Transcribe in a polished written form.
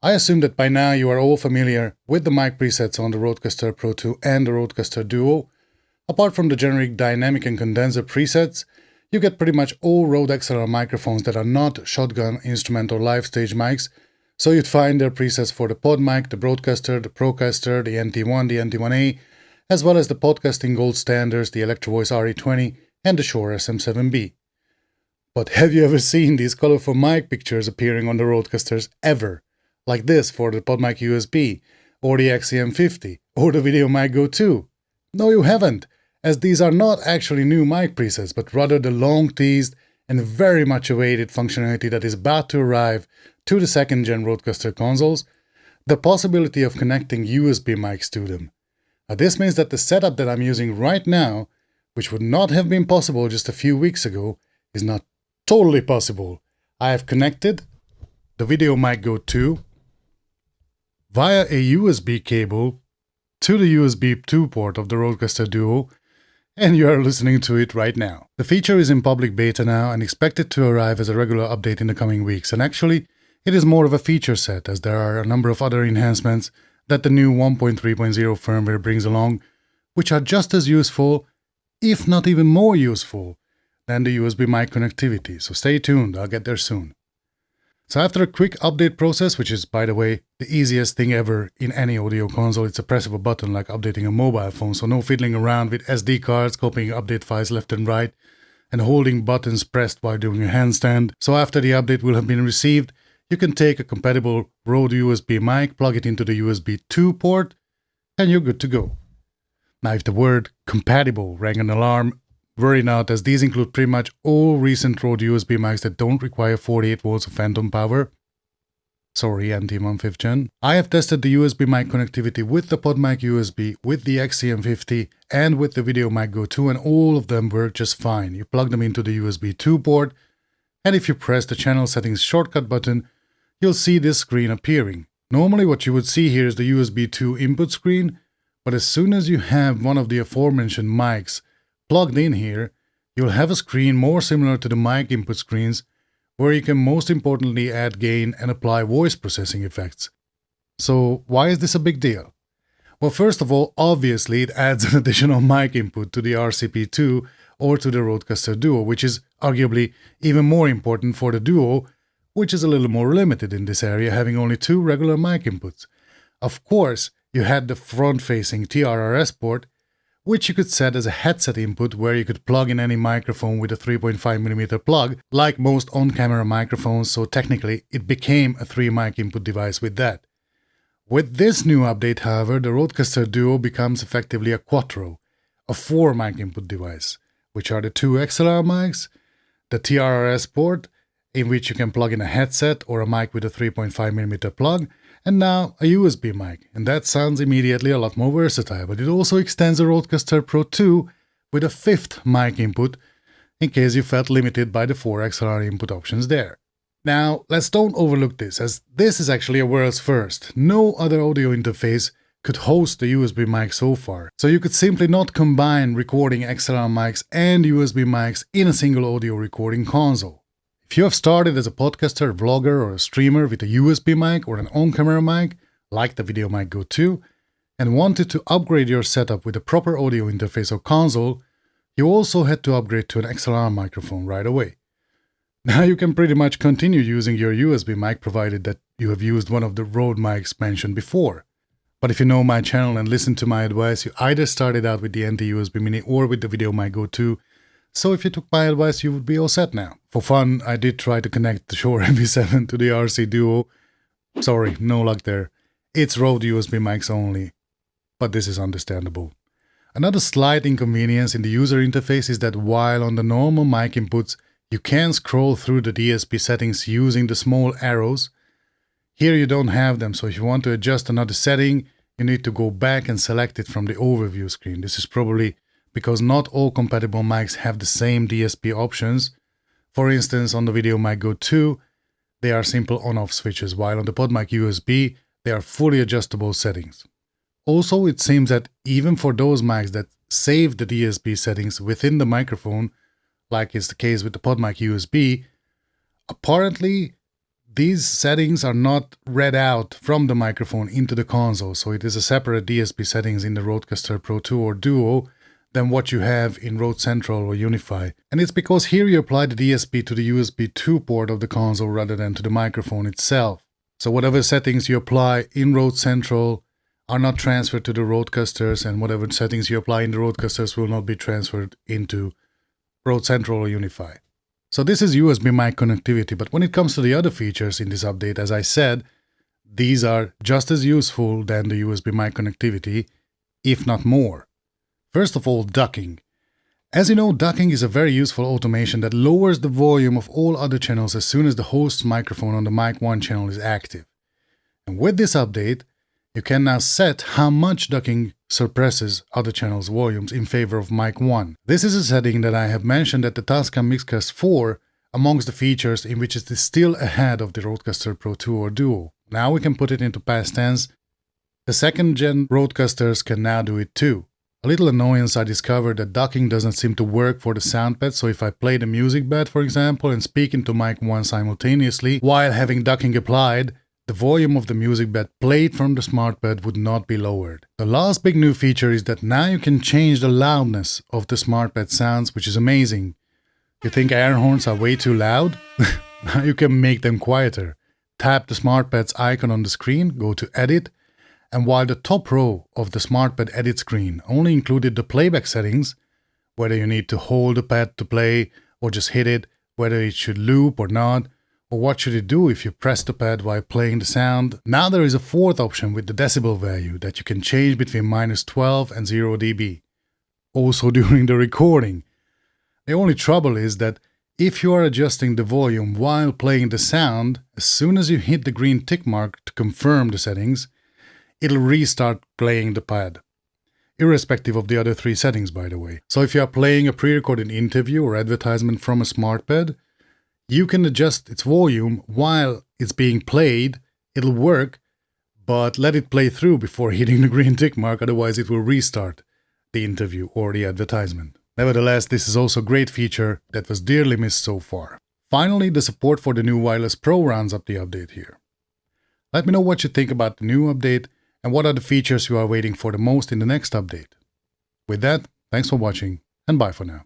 I assume that by now you are all familiar with the mic presets on the RØDECaster Pro II and the RØDECaster Duo. Apart from the generic dynamic and condenser presets, you get pretty much all Rode XLR microphones that are not shotgun, instrument or live stage mics, so you'd find their presets for the pod mic, the broadcaster, the Procaster, the NT1, the NT1A, as well as the podcasting gold standards, the Electro Voice RE20 and the Shure SM7B. But have you ever seen these colorful mic pictures appearing on the RØDECasters ever? Like this for the PodMic USB, or the XCM50, or the VideoMic Go 2? No, you haven't, as these are not actually new mic presets, but rather the long-teased and very much awaited functionality that is about to arrive to the second-gen RØDECaster consoles, the possibility of connecting USB mics to them. Now, this means that the setup that I'm using right now, which would not have been possible just a few weeks ago, is not totally possible. I have connected the VideoMic Go 2 via a USB cable to the USB 2 port of the RØDECaster Duo, and you are listening to it right now. The feature is in public beta now and expected to arrive as a regular update in the coming weeks, and actually, it is more of a feature set, as there are a number of other enhancements that the new 1.3.0 firmware brings along, which are just as useful, if not even more useful, than the USB mic connectivity, so stay tuned, I'll get there soon. So after a quick update process, which is, by the way, the easiest thing ever in any audio console, it's a press of a button like updating a mobile phone, so no fiddling around with SD cards, copying update files left and right, and holding buttons pressed while doing a handstand. So after the update will have been received, you can take a compatible Rode USB mic, plug it into the USB 2 port, and you're good to go. Now if the word compatible rang an alarm, worry not, as these include pretty much all recent Rode USB mics that don't require 48 volts of phantom power. Sorry, NT1 5th Gen. I have tested the USB mic connectivity with the PodMic USB, with the XCM50 and with the VideoMic Go 2, and all of them work just fine. You plug them into the USB 2 port, and if you press the channel settings shortcut button, you'll see this screen appearing. Normally what you would see here is the USB 2 input screen, but as soon as you have one of the aforementioned mics plugged in here, you'll have a screen more similar to the mic input screens, where you can most importantly add gain and apply voice processing effects. So why is this a big deal? Well, first of all, obviously it adds an additional mic input to the RCP2 or to the RØDECaster Duo, which is arguably even more important for the Duo, which is a little more limited in this area, having only 2 regular mic inputs. Of course, you had the front-facing TRRS port, which you could set as a headset input where you could plug in any microphone with a 3.5mm plug, like most on-camera microphones, so technically it became a 3 mic input device with that. With this new update, however, the RØDECaster Duo becomes effectively a Quattro, a 4 mic input device, which are the 2 XLR mics, the TRRS port, in which you can plug in a headset or a mic with a 3.5mm plug, and now a USB mic, and that sounds immediately a lot more versatile, but it also extends the RØDECaster Pro II with a 5th mic input, in case you felt limited by the 4 XLR input options there. Now, don't overlook this, as this is actually a world's first. No other audio interface could host the USB mic so far, so you could simply not combine recording XLR mics and USB mics in a single audio recording console. If you have started as a podcaster, vlogger, or a streamer with a USB mic or an on-camera mic, like the VideoMic Go 2, and wanted to upgrade your setup with a proper audio interface or console, you also had to upgrade to an XLR microphone right away. Now you can pretty much continue using your USB mic provided that you have used one of the Rode mics mentioned before. But if you know my channel and listen to my advice, you either started out with the NT-USB Mini or with the VideoMic Go 2, so if you took my advice, you would be all set now. For fun, I did try to connect the Shure MV7 to the RC Duo. Sorry, no luck there. It's Rode USB mics only. But this is understandable. Another slight inconvenience in the user interface is that while on the normal mic inputs, you can scroll through the DSP settings using the small arrows, here you don't have them, so if you want to adjust another setting, you need to go back and select it from the overview screen. This is probably because not all compatible mics have the same DSP options. For instance, on the VideoMic Go 2, they are simple on-off switches, while on the PodMic USB, they are fully adjustable settings. Also, it seems that even for those mics that save the DSP settings within the microphone, like is the case with the PodMic USB, apparently these settings are not read out from the microphone into the console, so it is a separate DSP settings in the RØDECaster Pro II or Duo than what you have in Rode Central or Unify. And it's because here you apply the DSP to the USB 2 port of the console rather than to the microphone itself. So whatever settings you apply in Rode Central are not transferred to the RØDECasters, and whatever settings you apply in the RØDECasters will not be transferred into Rode Central or Unify. So this is USB mic connectivity, but when it comes to the other features in this update, as I said, these are just as useful than the USB mic connectivity, if not more. First of all, ducking. As you know, ducking is a very useful automation that lowers the volume of all other channels as soon as the host's microphone on the mic 1 channel is active. And with this update, you can now set how much ducking suppresses other channels' volumes in favor of mic 1. This is a setting that I have mentioned at the Tascam Mixcast 4 amongst the features in which it is still ahead of the RØDECaster Pro II or Duo. Now we can put it into past tense. The second gen RØDECasters can now do it too. A little annoyance, I discovered that ducking doesn't seem to work for the sound pad, so if I play the music bed for example and speak into mic 1 simultaneously while having ducking applied, the volume of the music bed played from the SmartPad would not be lowered. The last big new feature is that now you can change the loudness of the SmartPad sounds, which is amazing. You think air horns are way too loud? Now you can make them quieter. Tap the SmartPad's icon on the screen, go to Edit, and while the top row of the SmartPad edit screen only included the playback settings, whether you need to hold the pad to play or just hit it, whether it should loop or not, or what should it do if you press the pad while playing the sound. Now there is a fourth option with the decibel value that you can change between -12 and 0 dB. Also during the recording. The only trouble is that if you are adjusting the volume while playing the sound, as soon as you hit the green tick mark to confirm the settings, it'll restart playing the pad. Irrespective of the other 3 settings, by the way. So if you are playing a pre-recorded interview or advertisement from a SmartPad, you can adjust its volume while it's being played. It'll work, but let it play through before hitting the green tick mark, otherwise it will restart the interview or the advertisement. Nevertheless, this is also a great feature that was dearly missed so far. Finally, the support for the new Wireless Pro rounds up the update here. Let me know what you think about the new update and what are the features you are waiting for the most in the next update. With that, thanks for watching and bye for now.